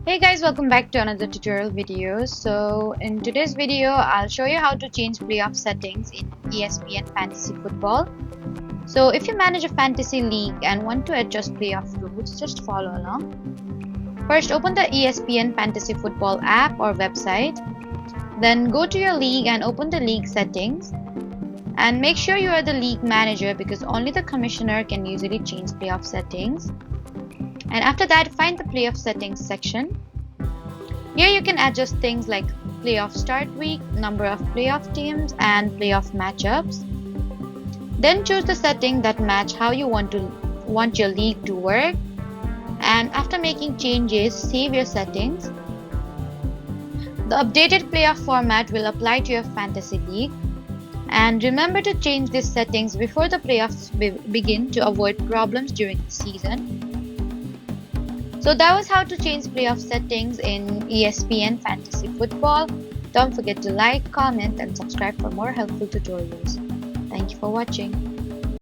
Hey guys, welcome back to another tutorial video. So in today's video, I'll show you how to change playoff settings in ESPN Fantasy Football. So if you manage a fantasy league and want to adjust playoff rules, just follow along. First, open the ESPN Fantasy Football app or website. Then go to your league and open the league settings. And make sure you are the league manager because only the commissioner can usually change playoff settings. And after that, find the playoff settings section. Here you can adjust things like playoff start week, number of playoff teams, and playoff matchups. Then choose the setting that match how you want your league to work. And after making changes, save your settings. The updated playoff format will apply to your fantasy league. And remember to change these settings before the playoffs begin to avoid problems during the season. So that was how to change playoff settings in ESPN Fantasy Football. Don't forget to like, comment, and subscribe for more helpful tutorials. Thank you for watching.